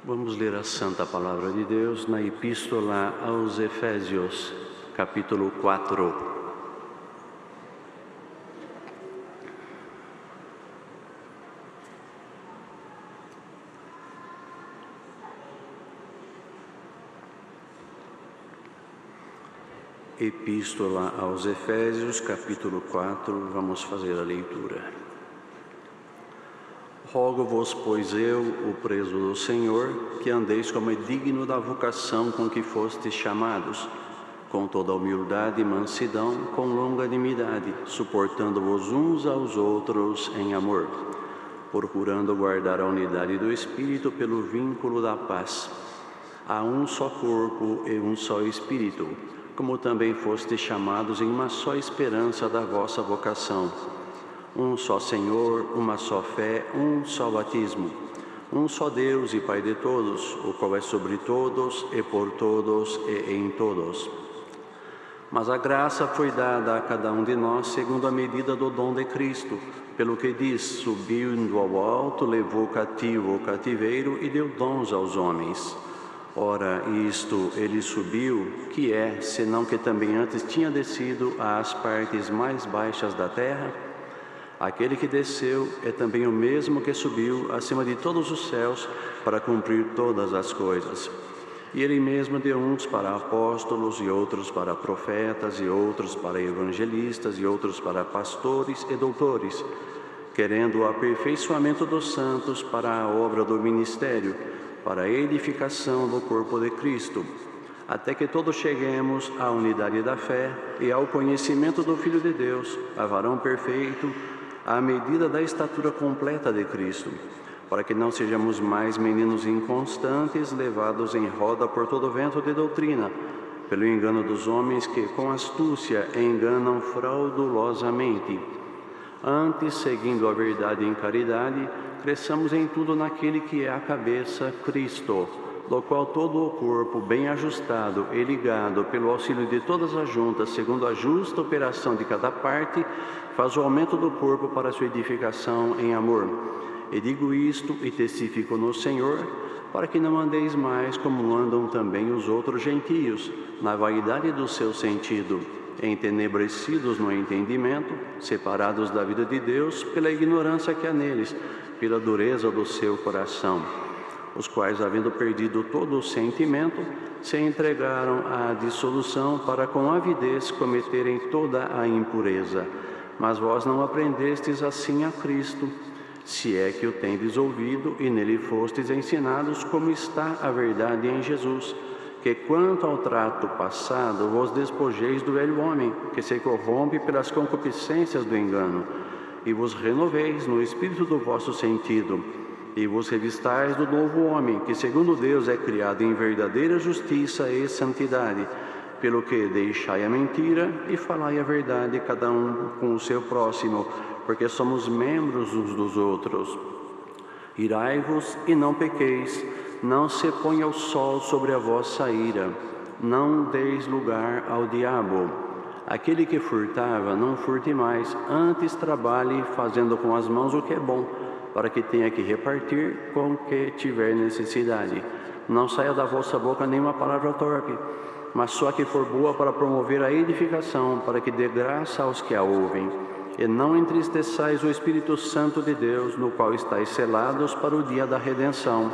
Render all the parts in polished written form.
Vamos ler a Santa Palavra de Deus na Epístola aos Efésios, capítulo 4. Epístola aos Efésios, capítulo 4, vamos fazer a leitura. Rogo-vos, pois eu, o preso do Senhor, que andeis como é digno da vocação com que fostes chamados, com toda humildade e mansidão, com longanimidade, suportando-vos uns aos outros em amor, procurando guardar a unidade do Espírito pelo vínculo da paz. Há um só corpo e um só Espírito, como também fostes chamados em uma só esperança da vossa vocação. Um só Senhor, uma só fé, um só batismo. Um só Deus e Pai de todos, o qual é sobre todos e por todos e em todos. Mas a graça foi dada a cada um de nós segundo a medida do dom de Cristo, pelo que diz: subindo ao alto, levou cativo o cativeiro e deu dons aos homens. Ora, isto ele subiu, que é, senão que também antes tinha descido às partes mais baixas da terra? Aquele que desceu é também o mesmo que subiu acima de todos os céus para cumprir todas as coisas. E ele mesmo deu uns para apóstolos, e outros para profetas, e outros para evangelistas, e outros para pastores e doutores, querendo o aperfeiçoamento dos santos para a obra do ministério, para a edificação do corpo de Cristo, até que todos cheguemos à unidade da fé e ao conhecimento do Filho de Deus, a varão perfeito, à medida da estatura completa de Cristo, para que não sejamos mais meninos inconstantes, levados em roda por todo vento de doutrina, pelo engano dos homens que com astúcia enganam fraudulosamente. Antes, seguindo a verdade em caridade, cresçamos em tudo naquele que é a cabeça, Cristo, do qual todo o corpo, bem ajustado e ligado pelo auxílio de todas as juntas, segundo a justa operação de cada parte, faz o aumento do corpo para a sua edificação em amor. E digo isto e testifico no Senhor, para que não andeis mais como andam também os outros gentios, na vaidade do seu sentido, entenebrecidos no entendimento, separados da vida de Deus pela ignorância que há neles, pela dureza do seu coração, os quais, havendo perdido todo o sentimento, se entregaram à dissolução para com avidez cometerem toda a impureza. Mas vós não aprendestes assim a Cristo, se é que o tendes ouvido e nele fostes ensinados, como está a verdade em Jesus, que quanto ao trato passado vos despojeis do velho homem, que se corrompe pelas concupiscências do engano, e vos renoveis no espírito do vosso sentido, e vos revistais do novo homem, que segundo Deus é criado em verdadeira justiça e santidade, pelo que deixai a mentira e falai a verdade, cada um com o seu próximo, porque somos membros uns dos outros. Irai-vos e não pequeis, não se ponha o sol sobre a vossa ira, não deis lugar ao diabo. Aquele que furtava, não furte mais, antes trabalhe fazendo com as mãos o que é bom, para que tenha que repartir com o que tiver necessidade. Não saia da vossa boca nenhuma palavra torpe, mas só a que for boa para promover a edificação, para que dê graça aos que a ouvem. E não entristeçais o Espírito Santo de Deus, no qual estáis selados para o dia da redenção.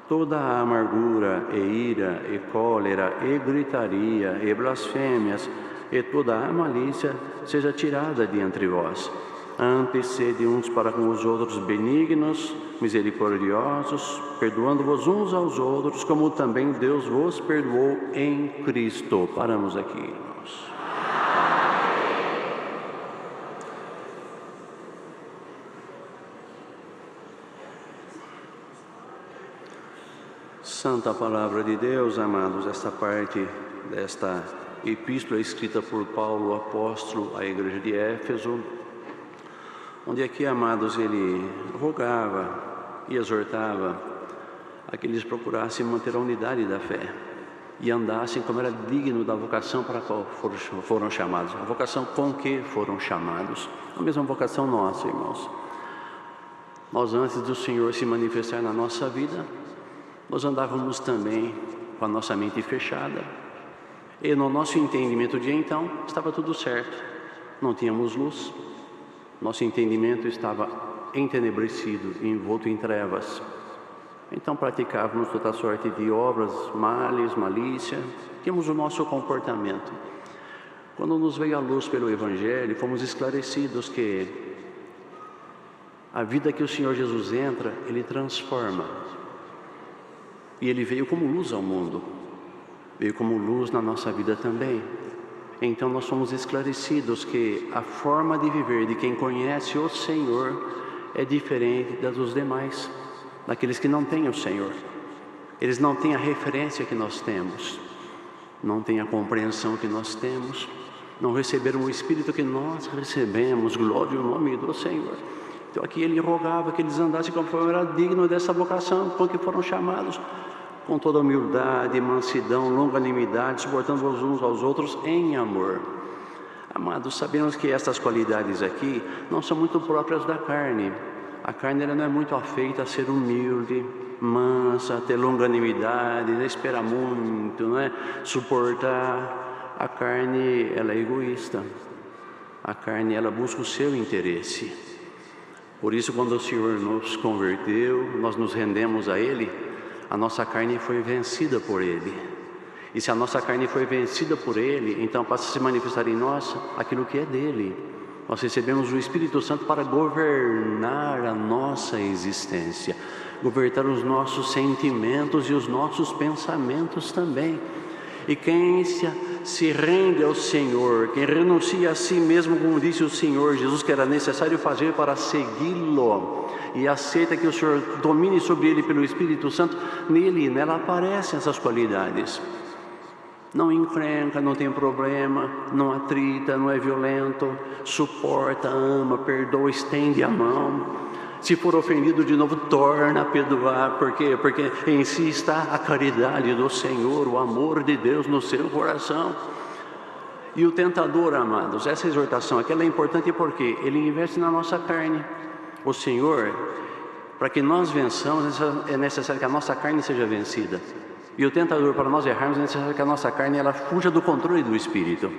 Toda a amargura, e ira, e cólera, e gritaria, e blasfêmias, e toda a malícia seja tirada de entre vós. Antes, sede uns para com os outros benignos, misericordiosos, perdoando-vos uns aos outros, como também Deus vos perdoou em Cristo. Paramos aqui, irmãos. Santa Palavra de Deus, amados, esta parte desta epístola escrita por Paulo, apóstolo, à igreja de Éfeso, onde aqui, amados, ele rogava e exortava a que eles procurassem manter a unidade da fé e andassem como era digno da vocação para a qual foram chamados, a vocação com que foram chamados, a mesma vocação nossa, irmãos. Nós, antes do Senhor se manifestar na nossa vida, nós andávamos também com a nossa mente fechada. E no nosso entendimento de então, estava tudo certo. Não tínhamos luz. Nosso entendimento estava entenebrecido, envolto em trevas. Então praticávamos toda sorte de obras, males, malícia. Tínhamos o nosso comportamento. Quando nos veio a luz pelo Evangelho, fomos esclarecidos que a vida que o Senhor Jesus entra, Ele transforma. E Ele veio como luz ao mundo. Veio como luz na nossa vida também. Então nós fomos esclarecidos que a forma de viver de quem conhece o Senhor é diferente das dos demais, daqueles que não têm o Senhor. Eles não têm a referência que nós temos, não têm a compreensão que nós temos, não receberam o Espírito que nós recebemos. Glória ao nome do Senhor. Então aqui ele rogava que eles andassem conforme era digno dessa vocação, com que foram chamados, com toda humildade, mansidão, longanimidade, suportando uns aos outros em amor. Amados, sabemos que essas qualidades aqui não são muito próprias da carne. A carne ela não é muito afeita a ser humilde, mansa, a ter longanimidade, esperar muito, não é? Suportar. A carne ela é egoísta. A carne ela busca o seu interesse. Por isso, quando o Senhor nos converteu, nós nos rendemos a Ele, a nossa carne foi vencida por Ele. E se a nossa carne foi vencida por Ele, então passa a se manifestar em nós aquilo que é dEle. Nós recebemos o Espírito Santo para governar a nossa existência, governar os nossos sentimentos e os nossos pensamentos também. E quem se rende ao Senhor, quem renuncia a si mesmo, como disse o Senhor Jesus, que era necessário fazer para segui-lo, e aceita que o Senhor domine sobre ele pelo Espírito Santo, nele e nela aparecem essas qualidades. Não encrenca, não tem problema, não atrita, não é violento, suporta, ama, perdoa, estende a mão. Se for ofendido de novo, torna a perdoar. Por quê? Porque em si está a caridade do Senhor, o amor de Deus no seu coração. E o tentador, amados, essa exortação aqui ela é importante porque ele investe na nossa carne. O Senhor, para que nós vençamos, é necessário que a nossa carne seja vencida. E o tentador, para nós errarmos, é necessário que a nossa carne ela fuja do controle do Espírito.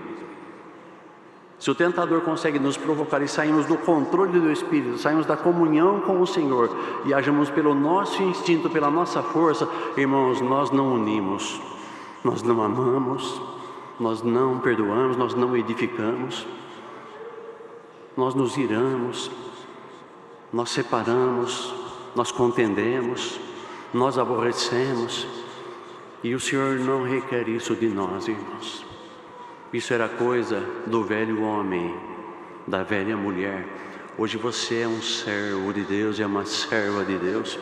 Se o tentador consegue nos provocar e saímos do controle do Espírito, saímos da comunhão com o Senhor e agimos pelo nosso instinto, pela nossa força, irmãos, nós não unimos, nós não amamos, nós não perdoamos, nós não edificamos, nós nos iramos, nós separamos, nós contendemos, nós aborrecemos. E o Senhor não requer isso de nós, irmãos. Isso era coisa do velho homem, da velha mulher. Hoje você é um servo de Deus, é uma serva de Deus.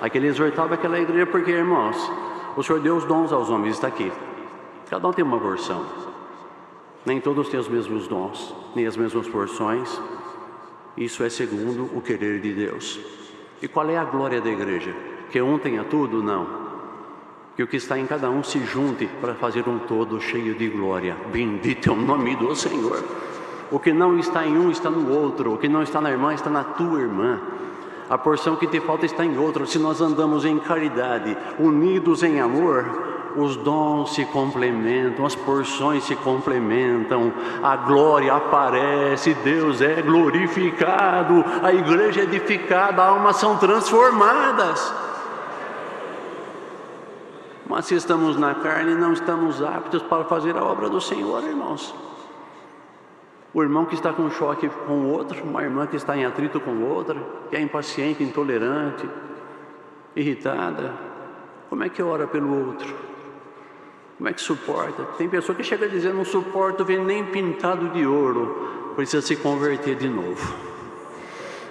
Aqui ele exortava aquela igreja porque, irmãos, o Senhor deu os dons aos homens, está aqui. Cada um tem uma porção. Nem todos têm os mesmos dons, nem as mesmas porções. Isso é segundo o querer de Deus. E qual é a glória da igreja? Que um tenha tudo? Não. Que o que está em cada um se junte para fazer um todo cheio de glória. Bendito é o nome do Senhor. O que não está em um está no outro. O que não está na irmã está na tua irmã. A porção que te falta está em outra. Se nós andamos em caridade, unidos em amor, os dons se complementam, as porções se complementam, a glória aparece, Deus é glorificado, a igreja é edificada, almas são transformadas. Mas se estamos na carne, não estamos aptos para fazer a obra do Senhor, irmãos. O irmão que está com choque com o outro, uma irmã que está em atrito com outra, que é impaciente, intolerante, irritada, como é que ora pelo outro? Como é que suporta? Tem pessoa que chega a dizer, não suporto ver nem pintado de ouro, precisa se converter de novo.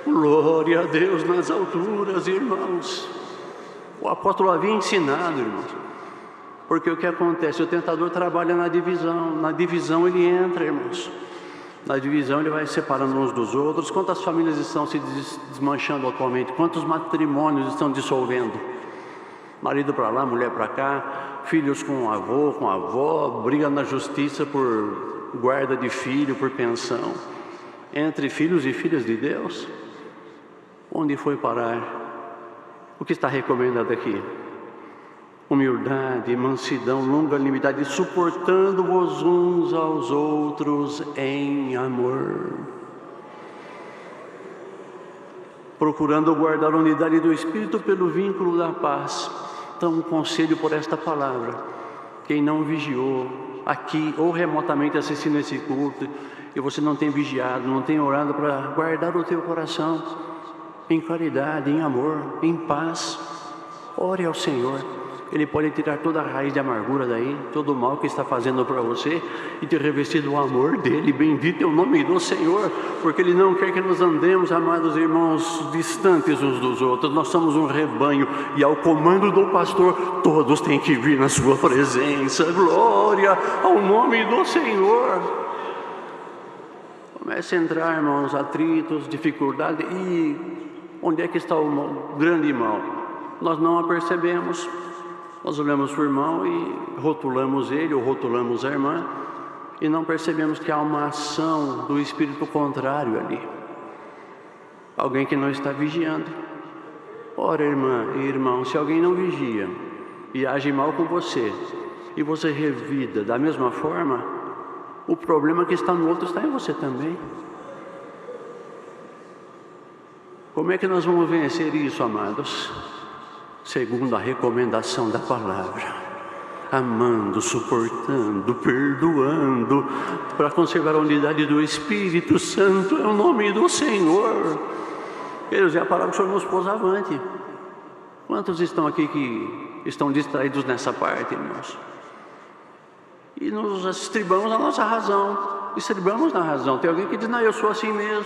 Glória a Deus nas alturas, irmãos. O apóstolo havia ensinado, irmãos. Porque o que acontece? O tentador trabalha na divisão ele entra, irmãos. Na divisão ele vai separando uns dos outros. Quantas famílias estão se desmanchando atualmente? Quantos matrimônios estão dissolvendo? Marido para lá, mulher para cá, filhos com o avô, com a avó, briga na justiça por guarda de filho, por pensão. Entre filhos e filhas de Deus, onde foi parar? O que está recomendado aqui? humildade, mansidão, longanimidade, suportando-vos uns aos outros em amor, procurando guardar a unidade do Espírito pelo vínculo da paz. Então, um conselho por esta palavra: quem não vigiou aqui ou remotamente assistindo esse culto, e você não tem vigiado, não tem orado para guardar o teu coração em caridade, em amor, em paz, ore ao Senhor. Ele pode tirar toda a raiz de amargura daí, todo o mal que está fazendo para você, e te revestir do amor dele. Bendito é o nome do Senhor, porque Ele não quer que nós andemos, amados irmãos, distantes uns dos outros. Nós somos um rebanho, e ao comando do pastor, todos têm que vir na sua presença. Glória ao nome do Senhor. Comece a entrar, irmãos, atritos, dificuldade. E onde é que está o grande mal? Nós não a percebemos. Nós olhamos para o irmão e rotulamos ele ou rotulamos a irmã, e não percebemos que há uma ação do espírito contrário ali. Alguém que não está vigiando. Ora, irmã e irmão, se alguém não vigia e age mal com você, e você revida da mesma forma, o problema que está no outro está em você também. Como é que nós vamos vencer isso, amados? Segundo a recomendação da palavra: amando, suportando, perdoando, para conservar a unidade do Espírito Santo, é o nome do Senhor. Queridos, é a palavra que o Senhor nos pôs avante. Quantos estão aqui que estão distraídos nessa parte, irmãos? E nos estribamos na nossa razão, estribamos na razão. Tem alguém que diz: não, eu sou assim mesmo,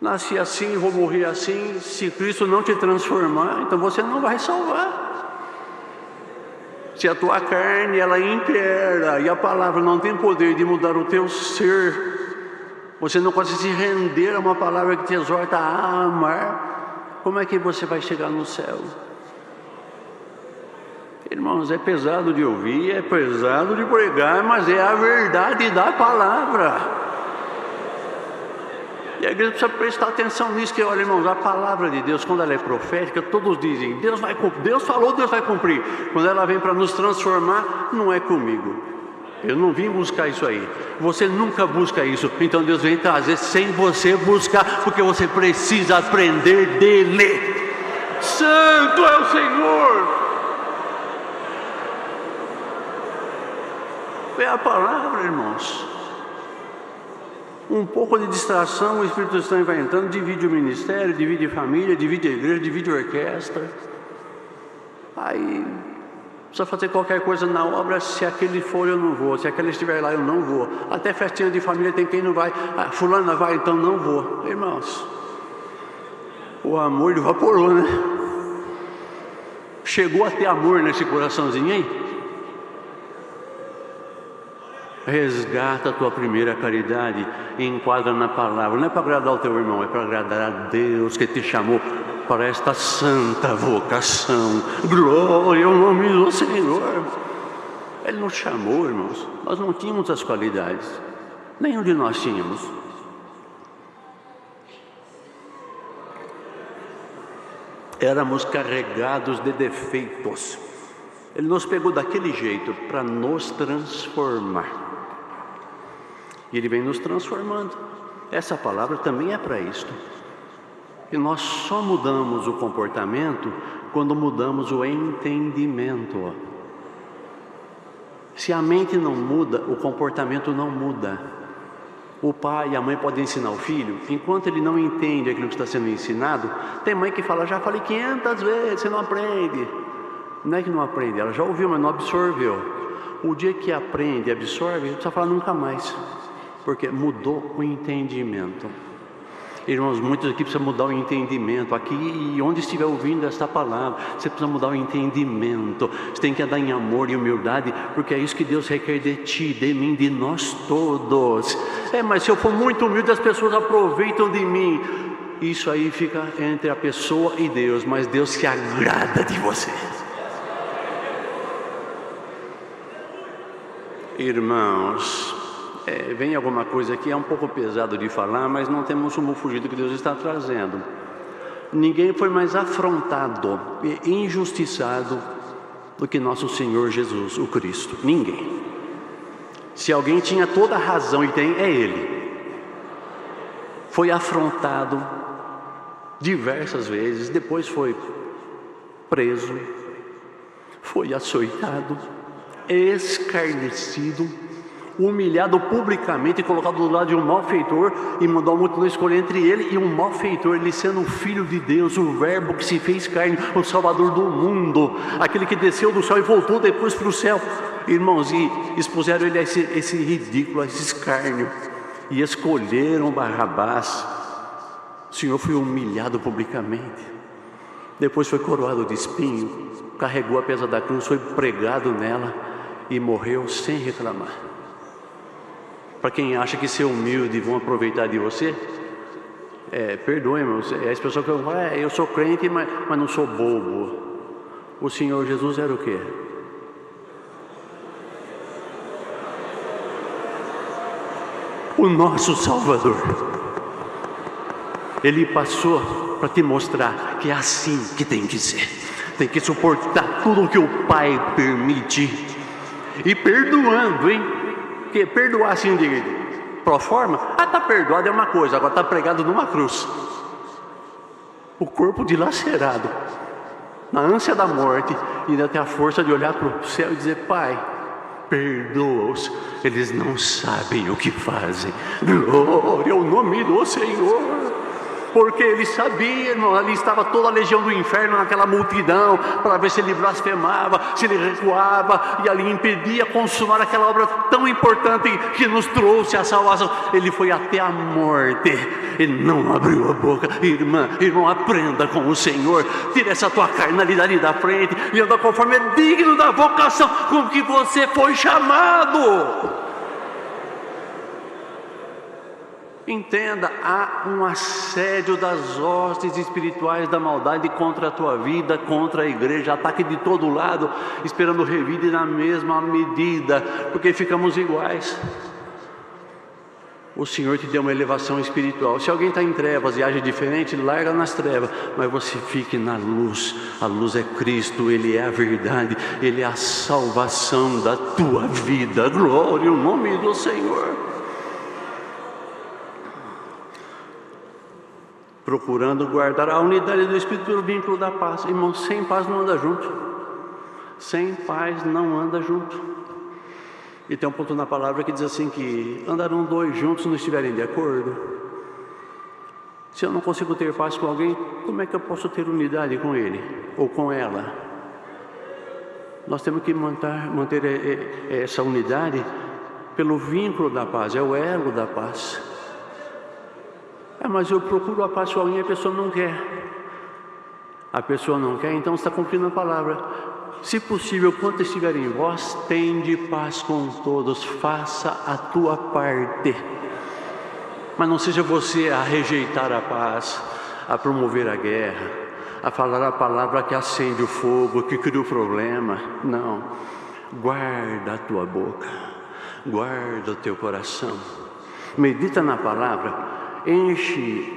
nasci assim, vou morrer assim. Se Cristo não te transformar, então você não vai salvar. Se a tua carne ela impera e a palavra não tem poder de mudar o teu ser, você não consegue se render a uma palavra que te exorta a amar, como é que você vai chegar no céu? Irmãos, é pesado de ouvir, é pesado de pregar, mas é a verdade da palavra. E a igreja precisa prestar atenção nisso, que olha, irmãos, a palavra de Deus, quando ela é profética, todos dizem: Deus falou, Deus vai cumprir. Quando ela vem para nos transformar, não é comigo. Eu não vim buscar isso aí. Você nunca busca isso. Então Deus vem trazer sem você buscar, porque você precisa aprender dele. Santo é o Senhor. É a palavra, irmãos. Um pouco de distração, o Espírito Santo vai entrando, divide o ministério, divide a família, divide a igreja, divide a orquestra. Aí precisa fazer qualquer coisa na obra. Se aquele for, eu não vou. Se aquele estiver lá, eu não vou. Até festinha de família tem quem não vai. Fulana vai, então não vou. Irmãos, o amor evaporou, né? Chegou a ter amor nesse coraçãozinho, hein? Resgata a tua primeira caridade e enquadra na palavra. Não é para agradar o teu irmão, é para agradar a Deus que te chamou para esta santa vocação. Glória ao nome do Senhor. Ele nos chamou, irmãos. Nós não tínhamos as qualidades, nenhum de nós tínhamos. Éramos carregados de defeitos. Ele nos pegou daquele jeito para nos transformar. E Ele vem nos transformando. Essa palavra também é para isto. E nós só mudamos o comportamento quando mudamos o entendimento. Se a mente não muda, o comportamento não muda. O pai e a mãe podem ensinar o filho, enquanto ele não entende aquilo que está sendo ensinado. Tem mãe que fala: já falei 500 vezes, você não aprende. Não é que não aprende, ela já ouviu, mas não absorveu. O dia que aprende e absorve, não precisa falar nunca mais, porque mudou o entendimento. Irmãos, muitos aqui precisam mudar o entendimento. Aqui e onde estiver ouvindo esta palavra, você precisa mudar o entendimento. Você tem que andar em amor e humildade, porque é isso que Deus requer de ti, de mim, de nós todos. Mas se eu for muito humilde, as pessoas aproveitam de mim. Isso aí fica entre a pessoa e Deus, mas Deus se agrada de você. Irmãos, vem alguma coisa aqui, é um pouco pesado de falar, mas não temos como fugir do que Deus está trazendo. Ninguém foi mais afrontado e injustiçado do que nosso Senhor Jesus, o Cristo. Ninguém. Se alguém tinha toda a razão, e tem, é Ele. Foi afrontado diversas vezes, depois foi preso, foi açoitado, escarnecido, humilhado publicamente, colocado do lado de um malfeitor, e mandou a multidão escolher entre ele e um malfeitor, ele sendo o Filho de Deus, o Verbo que se fez carne, o Salvador do mundo, aquele que desceu do céu e voltou depois para o céu. Irmãos, e expuseram ele a esse ridículo, a esse escárnio, e escolheram Barrabás. O Senhor foi humilhado publicamente, depois foi coroado de espinho, carregou a pesa da cruz, foi pregado nela e morreu sem reclamar. Para quem acha que ser humilde vão aproveitar de você, perdoe, irmãos, as pessoas que falam, eu sou crente, mas não sou bobo. O Senhor Jesus era o quê? O nosso Salvador. Ele passou para te mostrar que é assim que tem que ser. Tem que suportar tudo o que o Pai permite. E perdoando, hein? Porque perdoar assim de pro forma, tá perdoado é uma coisa, agora tá pregado numa cruz. O corpo dilacerado, na ânsia da morte, e ainda tem a força de olhar para o céu e dizer, Pai, perdoa-os, eles não sabem o que fazem. Glória ao nome do Senhor. Porque ele sabia, irmão, ali estava toda a legião do inferno naquela multidão, para ver se ele blasfemava, se ele recuava, e ali impedia consumar aquela obra tão importante que nos trouxe a salvação. Ele foi até a morte, ele não abriu a boca. Irmão, aprenda com o Senhor, tira essa tua carnalidade da frente, e anda conforme é digno da vocação com que você foi chamado. Entenda, há um assédio das hostes espirituais da maldade contra a tua vida, contra a igreja, ataque de todo lado, esperando revide na mesma medida, porque ficamos iguais. O Senhor te deu uma elevação espiritual. Se alguém está em trevas e age diferente, larga nas trevas, mas você fique na luz. A luz é Cristo, Ele é a verdade, Ele é a salvação da tua vida. Glória ao nome do Senhor. Procurando guardar a unidade do Espírito pelo vínculo da paz. Irmão, sem paz não anda junto. Sem paz não anda junto. E tem um ponto na palavra que diz assim, que andarão dois juntos se não estiverem de acordo. Se eu não consigo ter paz com alguém, como é que eu posso ter unidade com ele ou com ela? Nós temos que manter essa unidade pelo vínculo da paz, é o elo da paz. Mas eu procuro a paz com alguém e a pessoa não quer. A pessoa não quer, então você está cumprindo a palavra. Se possível, quanto estiver em vós, tende paz com todos, faça a tua parte. Mas não seja você a rejeitar a paz, a promover a guerra, a falar a palavra que acende o fogo, que cria o problema. Não, guarda a tua boca, guarda o teu coração, medita na palavra. Enche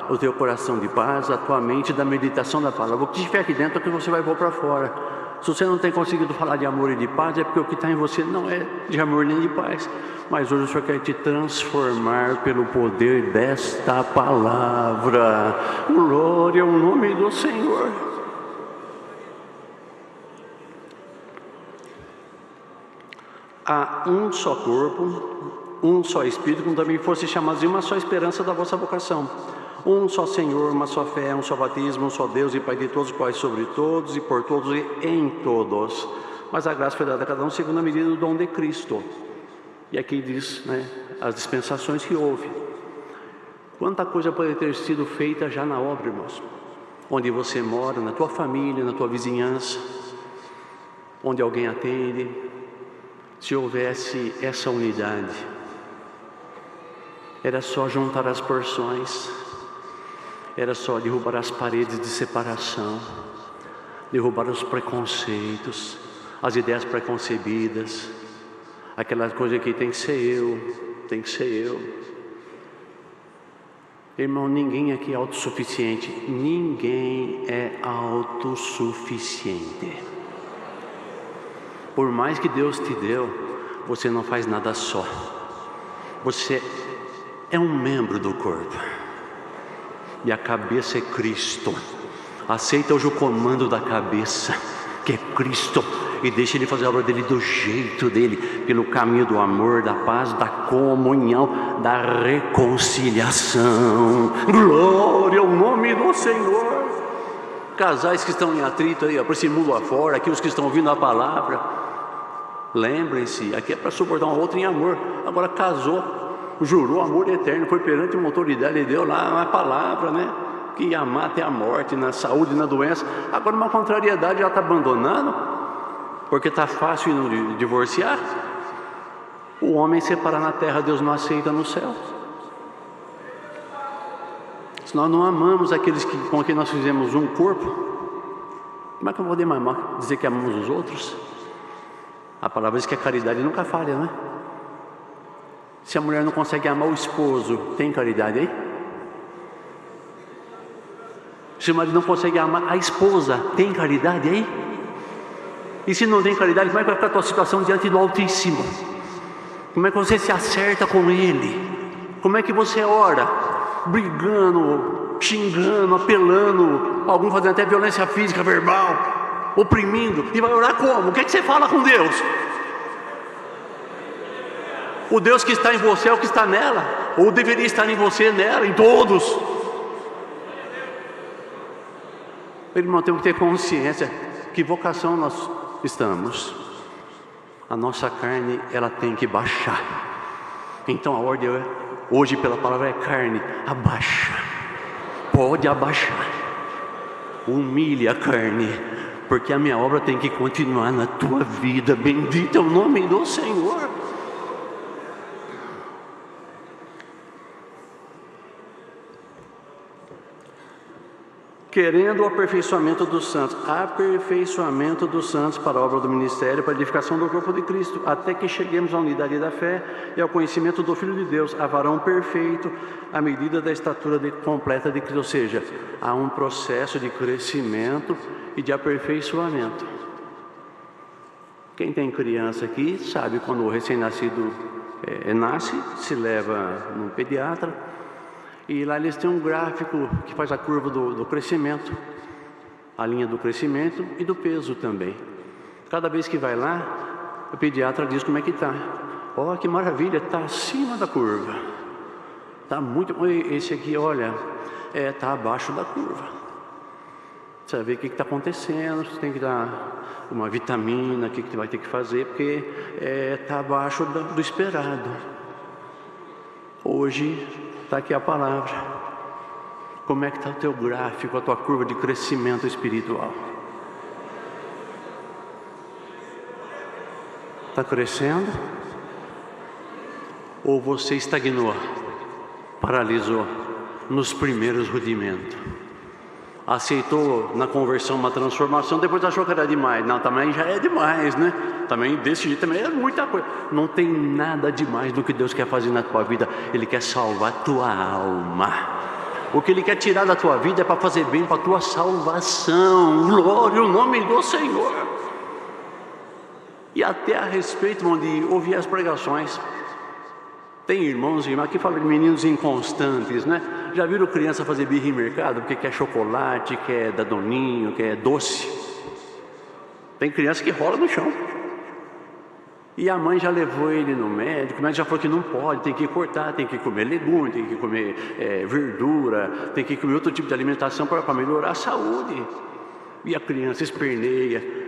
o teu coração de paz, a tua mente da meditação da palavra. O que estiver aqui dentro é o que você vai pôr para fora. Se você não tem conseguido falar de amor e de paz, é porque o que está em você não é de amor nem de paz. Mas hoje o Senhor quer te transformar pelo poder desta palavra. Glória ao nome do Senhor. Há um só corpo, um só Espírito, como também fosse chamados de uma só esperança da vossa vocação. Um só Senhor, uma só fé, um só batismo, um só Deus e Pai de todos, Pai sobre todos e por todos e em todos. Mas a graça foi dada a cada um segundo a medida do dom de Cristo. E aqui diz, as dispensações que houve. Quanta coisa pode ter sido feita já na obra, irmãos. Onde você mora, na tua família, na tua vizinhança, onde alguém atende. Se houvesse essa unidade, era só juntar as porções, era só derrubar as paredes de separação, derrubar os preconceitos, as ideias preconcebidas, aquela coisa que tem que ser eu. Irmão, ninguém aqui é autossuficiente, ninguém é autossuficiente. Por mais que Deus te deu, você não faz nada só. Você é um membro do corpo. E a cabeça é Cristo. Aceita hoje o comando da cabeça, que é Cristo. E deixa Ele fazer a obra dele do jeito dele, pelo caminho do amor, da paz, da comunhão, da reconciliação. Glória ao nome do Senhor. Casais que estão em atrito aí, ó, por esse mundo afora, aqui os que estão ouvindo a palavra, lembrem-se, aqui é para suportar um outro em amor. Agora casou, jurou amor eterno, foi perante uma autoridade e deu lá uma palavra, né? Que ia amar até a morte, na saúde, na doença. Agora uma contrariedade, já está abandonando, porque está fácil divorciar. O homem separar na terra, Deus não aceita no céu. Se nós não amamos aqueles com quem nós fizemos um corpo, como é que eu vou dizer que amamos os outros? A palavra diz que a caridade nunca falha, né? Se a mulher não consegue amar o esposo, tem caridade aí? Se o marido não consegue amar a esposa, tem caridade aí? E se não tem caridade, como é que vai ficar a tua situação diante do Altíssimo? Como é que você se acerta com Ele? Como é que você ora? Brigando, xingando, apelando, algum fazendo até violência física, verbal, oprimindo. E vai orar como? O que é que você fala com Deus? O Deus que está em você é o que está nela, ou deveria estar em você, nela, em todos. Irmão, temos que ter consciência que vocação nós estamos. A nossa carne, ela tem que baixar. Então a ordem hoje pela palavra é carne, abaixa. Pode abaixar. Humilhe a carne, porque a minha obra tem que continuar na tua vida. Bendito é o nome do Senhor. Querendo o aperfeiçoamento dos santos para a obra do ministério, para a edificação do corpo de Cristo, até que cheguemos à unidade da fé e ao conhecimento do Filho de Deus, a varão perfeito, à medida da estatura completa de Cristo. Ou seja, há um processo de crescimento e de aperfeiçoamento. Quem tem criança aqui sabe, quando o recém-nascido nasce, se leva no pediatra, e lá eles têm um gráfico que faz a curva do crescimento, a linha do crescimento e do peso também. Cada vez que vai lá, o pediatra diz como é que está. Ó, que maravilha, está acima da curva. Está muito. Esse aqui, olha, está abaixo da curva. Você vai ver o que está acontecendo, você tem que dar uma vitamina, o que vai ter que fazer, porque está abaixo do esperado. Hoje está aqui a palavra. Como é que está o teu gráfico, a tua curva de crescimento espiritual? Está crescendo? Ou você estagnou, paralisou nos primeiros rudimentos? Aceitou na conversão uma transformação, depois achou que era demais. Não, também já é demais, né? Também desse jeito também é muita coisa. Não tem nada demais do que Deus quer fazer na tua vida. Ele quer salvar a tua alma. O que Ele quer tirar da tua vida é para fazer bem para a tua salvação. Glória ao nome do Senhor. E até a respeito, irmão, de ouvir as pregações, tem irmãos e irmãs que falam de meninos inconstantes, né? Já viram criança fazer birra em mercado porque quer chocolate, quer danoninho, quer doce? Tem criança que rola no chão. E a mãe já levou ele no médico, mas já falou que não pode, tem que cortar, tem que comer legume, tem que comer verdura, tem que comer outro tipo de alimentação para melhorar a saúde. E a criança esperneia.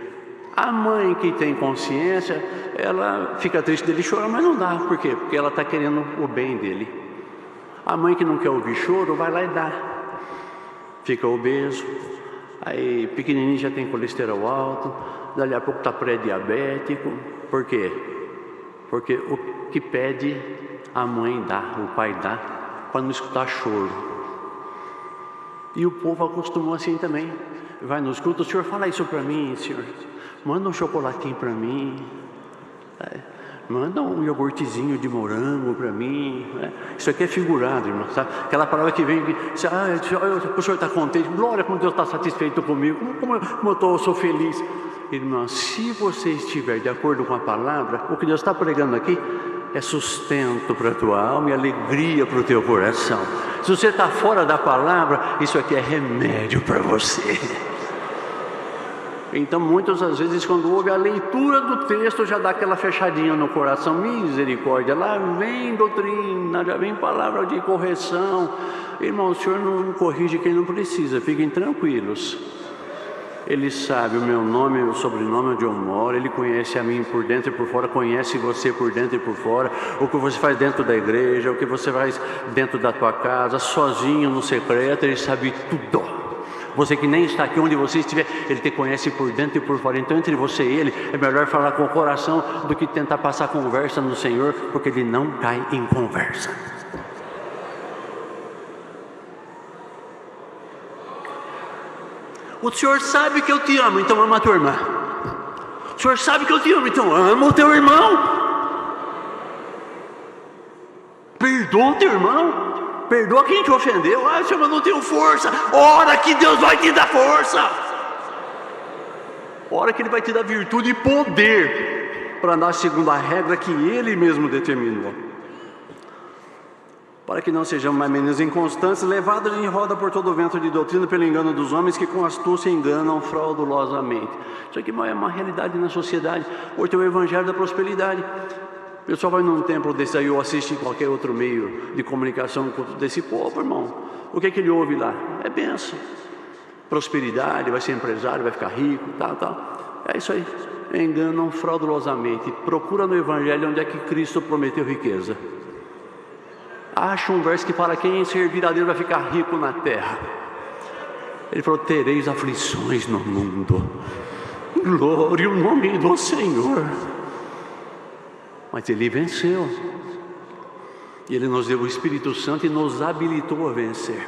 A mãe que tem consciência, ela fica triste dele chorar, mas não dá. Por quê? Porque ela está querendo o bem dele. A mãe que não quer ouvir choro, vai lá e dá. Fica obeso, aí pequenininho já tem colesterol alto, dali a pouco está pré-diabético. Por quê? Porque o que pede, a mãe dá, o pai dá, para não escutar choro. E o povo acostumou assim também. Vai nos cultos, o senhor fala isso para mim, senhor. Manda um chocolatinho para mim. Manda um iogurtezinho de morango para mim, né? Isso aqui é figurado, irmão, sabe? Aquela palavra que vem, o senhor está contente, glória como Deus está satisfeito comigo, como eu sou feliz. Irmão, se você estiver de acordo com a palavra, o que Deus está pregando aqui é sustento para a tua alma e alegria para o teu coração. Se você está fora da palavra, isso aqui é remédio para você. Então, muitas das vezes, quando ouve a leitura do texto, já dá aquela fechadinha no coração. Misericórdia, lá vem doutrina, já vem palavra de correção. Irmão, o Senhor não corrige quem não precisa, fiquem tranquilos. Ele sabe o meu nome, o sobrenome, onde eu moro. Ele conhece a mim por dentro e por fora, conhece você por dentro e por fora. O que você faz dentro da igreja, o que você faz dentro da tua casa, sozinho, no secreto, Ele sabe tudo. Você que nem está aqui onde você estiver, Ele te conhece por dentro e por fora. Então, entre você e Ele, é melhor falar com o coração do que tentar passar conversa no Senhor, porque Ele não cai em conversa. O Senhor sabe que eu te amo, então ama a tua irmã. O Senhor sabe que eu te amo, então ama o teu irmão. Perdoa o teu irmão. Perdoa quem te ofendeu. Senhor, eu não tenho força. Ora que Deus vai te dar força. Ora que Ele vai te dar virtude e poder para andar segundo a regra que Ele mesmo determinou. Para que não sejamos mais meninos inconstantes, levados em roda por todo o vento de doutrina, pelo engano dos homens que com astúcia enganam fraudulosamente. Isso aqui é uma realidade na sociedade. Hoje tem o evangelho da prosperidade. O pessoal vai num templo desse aí ou assiste em qualquer outro meio de comunicação desse povo, irmão. O que ele ouve lá? É bênção, prosperidade, vai ser empresário, vai ficar rico, tal. É isso aí. Enganam fraudulosamente. Procura no evangelho onde é que Cristo prometeu riqueza. Acha um verso que fala: quem servir a Deus vai ficar rico na terra. Ele falou: tereis aflições no mundo. Glória ao nome do Senhor. Mas Ele venceu. E Ele nos deu o Espírito Santo e nos habilitou a vencer.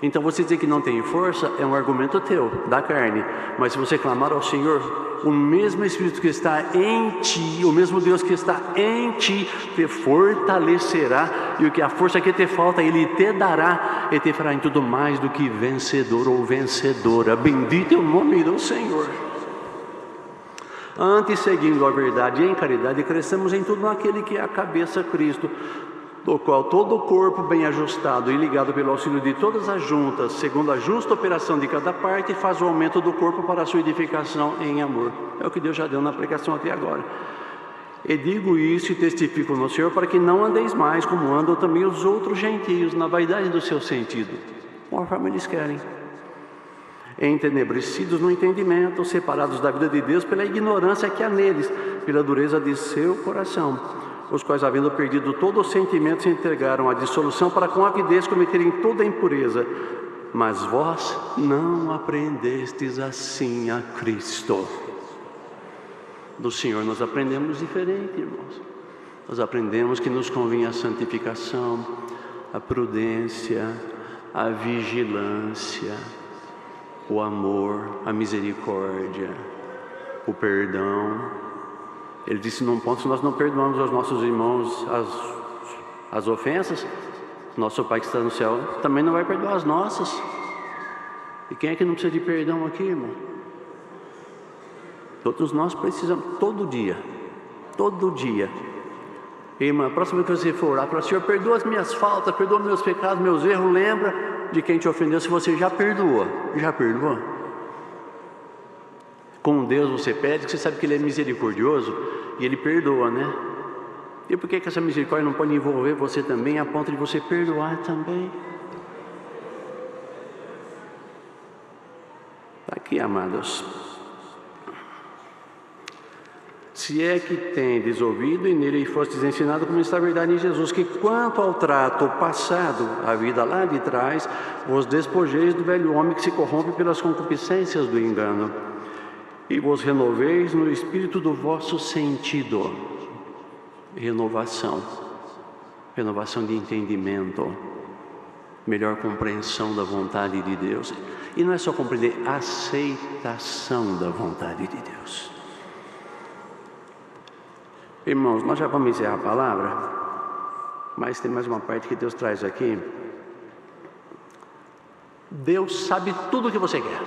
Então você dizer que não tem força é um argumento teu, da carne. Mas se você clamar ao Senhor, o mesmo Espírito que está em ti, o mesmo Deus que está em ti, te fortalecerá. E o que a força que te falta, Ele te dará. E te fará em tudo mais do que vencedor ou vencedora. Bendito é o nome do Senhor. Antes, seguindo a verdade e em caridade, crescemos em tudo naquele que é a cabeça, Cristo, do qual todo o corpo bem ajustado e ligado pelo auxílio de todas as juntas, segundo a justa operação de cada parte, faz o aumento do corpo para a sua edificação em amor. É o que Deus já deu na pregação até agora. E digo isso e testifico no Senhor, para que não andeis mais como andam também os outros gentios, na vaidade do seu sentido, conforme eles querem, entenebrecidos no entendimento, separados da vida de Deus pela ignorância que há neles, pela dureza de seu coração, os quais, havendo perdido todo o sentimento, se entregaram à dissolução para com avidez cometerem toda a impureza. Mas vós não aprendestes assim a Cristo. Do Senhor nós aprendemos diferente, irmãos. Nós aprendemos que nos convinha a santificação, a prudência, a vigilância, o amor, a misericórdia, o perdão. Ele disse num ponto: se nós não perdoamos aos nossos irmãos as ofensas, nosso Pai que está no céu também não vai perdoar as nossas. E quem é que não precisa de perdão aqui, irmão? Todos nós precisamos, todo dia. Irmã, a próxima vez que você for orar, fala: Senhor, perdoa as minhas faltas, perdoa meus pecados, meus erros. Lembra de quem te ofendeu, se você já perdoa. Com Deus você pede, que você sabe que Ele é misericordioso e Ele perdoa, né? E por que essa misericórdia não pode envolver você também, a ponto de você perdoar também? Aqui, amados, se é que tendes ouvido e nele fostes ensinado como está a verdade em Jesus, que quanto ao trato passado, a vida lá de trás, vos despojeis do velho homem que se corrompe pelas concupiscências do engano, e vos renoveis no espírito do vosso sentido. Renovação de entendimento, melhor compreensão da vontade de Deus. E não é só compreender, aceitação da vontade de Deus. Irmãos, nós já vamos encerrar a palavra, mas tem mais uma parte que Deus traz aqui. Deus sabe tudo o que você quer,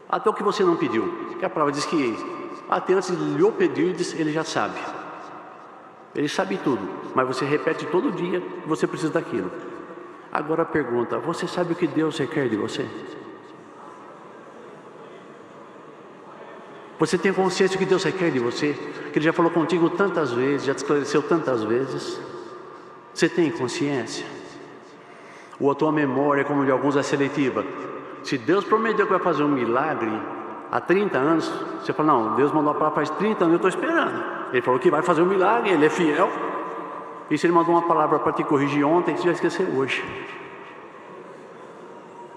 até o que você não pediu, porque a palavra diz que até antes de lhe pedir, Ele já sabe. Ele sabe tudo, mas você repete todo dia que você precisa daquilo. Agora a pergunta: você sabe o que Deus requer de você? Você tem consciência do que Deus requer de você? Que Ele já falou contigo tantas vezes, já te esclareceu tantas vezes. Você tem consciência? Ou a tua memória, como de alguns, é seletiva? Se Deus prometeu que vai fazer um milagre há 30 anos, você fala: não, Deus mandou a palavra faz 30 anos, eu estou esperando. Ele falou que vai fazer um milagre, Ele é fiel. E se Ele mandou uma palavra para te corrigir ontem, você vai esquecer hoje.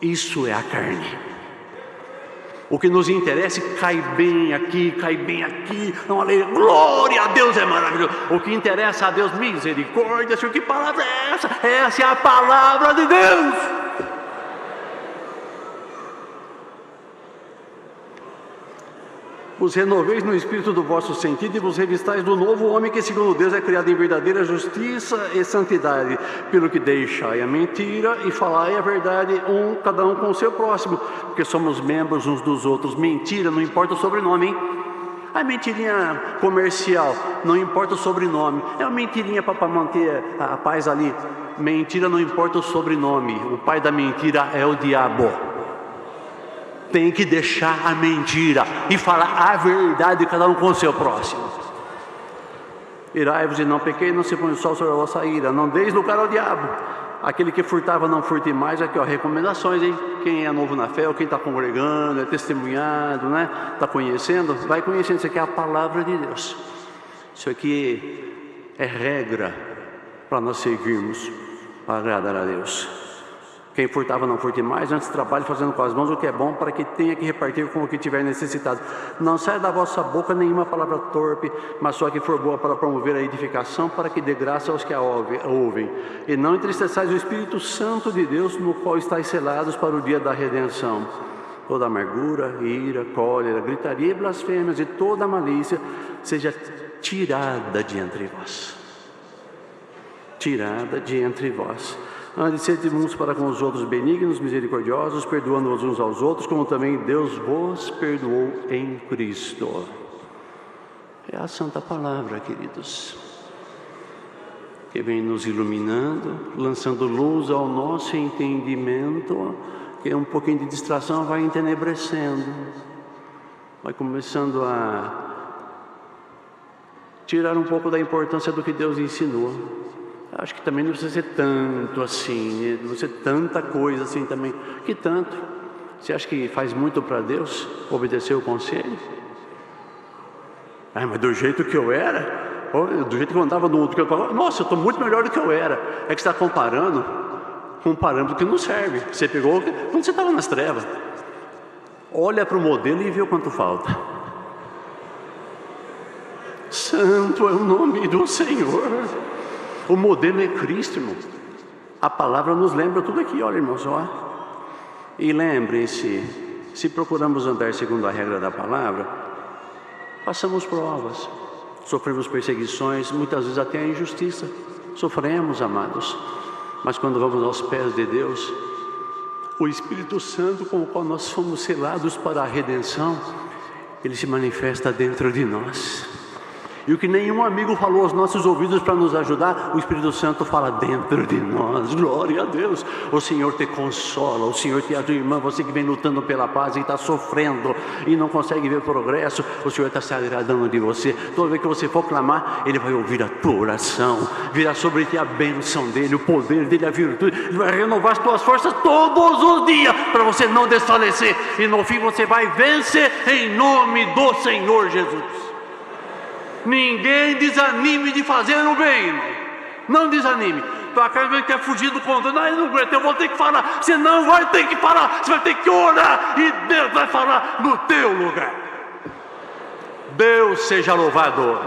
Isso é a carne. O que nos interessa cai bem aqui, não, glória a Deus, é maravilhoso. O que interessa a Deus, misericórdia, Senhor, que palavra é essa? Essa é a palavra de Deus. Vos renoveis no espírito do vosso sentido e vos revistais do novo homem que segundo Deus é criado em verdadeira justiça e santidade, pelo que deixai a mentira e falai a verdade, cada um com o seu próximo, porque somos membros uns dos outros. Mentira, não importa o sobrenome, hein? A mentirinha comercial, não importa o sobrenome, é uma mentirinha para manter a paz ali. Mentira, não importa o sobrenome, o pai da mentira é o diabo. Tem que deixar a mentira e falar a verdade, cada um com o seu próximo. Irai-vos e não pequei, não se põe o sol sobre a vossa ira, não deis lugar ao diabo. Aquele que furtava, não furte mais. Aqui, ó, recomendações, hein? Quem é novo na fé, ou quem está congregando, é testemunhado, né? Está conhecendo, vai conhecendo. Isso aqui é a palavra de Deus. Isso aqui é regra para nós seguirmos, para agradar a Deus. Quem furtava, não furte mais, antes trabalhe fazendo com as mãos o que é bom, para que tenha que repartir com o que tiver necessitado. Não saia da vossa boca nenhuma palavra torpe, mas só que for boa para promover a edificação, para que dê graça aos que a ouvem. E não entristeçais o Espírito Santo de Deus, no qual estáis selados para o dia da redenção. Toda amargura, ira, cólera, gritaria e blasfêmias e toda malícia seja tirada de entre vós. Tirada de entre vós. Ande sede uns para com os outros benignos, misericordiosos, perdoando-os uns aos outros, como também Deus vos perdoou em Cristo. É a santa palavra, queridos, que vem nos iluminando, lançando luz ao nosso entendimento, que um pouquinho de distração vai entenebrecendo, vai começando a tirar um pouco da importância do que Deus ensinou. Acho que também não precisa ser tanto assim, não precisa ser tanta coisa assim também. Que tanto? Você acha que faz muito para Deus obedecer o conselho? Mas do jeito que eu era, do jeito que eu andava no outro, que eu falava, nossa, eu estou muito melhor do que eu era. É que você está comparando com um parâmetro que não serve. Você pegou quando você estava nas trevas. Olha para o modelo e vê o quanto falta. Santo é o nome do Senhor. O modelo é Cristo, irmão. A palavra nos lembra tudo aqui, olha, irmãos, ó. E lembrem-se, se procuramos andar segundo a regra da palavra, passamos provas, sofremos perseguições, muitas vezes até a injustiça. Sofremos, amados. Mas quando vamos aos pés de Deus, o Espírito Santo com o qual nós fomos selados para a redenção, ele se manifesta dentro de nós. E o que nenhum amigo falou aos nossos ouvidos para nos ajudar, o Espírito Santo fala dentro de nós. Glória a Deus. O Senhor te consola, o Senhor te ajuda, irmã, você que vem lutando pela paz e está sofrendo e não consegue ver progresso, o Senhor está se agradando de você. Toda vez que você for clamar, Ele vai ouvir a tua oração, virá sobre ti a bênção dEle, o poder dEle, a virtude. Ele vai renovar as tuas forças todos os dias para você não desfalecer, e no fim você vai vencer em nome do Senhor Jesus. Ninguém desanime de fazer o bem, irmão. Não desanime. Tua carne quer fugir do controle. Não, eu não aguento, eu vou ter que falar. Você não vai ter que falar, você vai ter que orar, e Deus vai falar no teu lugar. Deus seja louvado.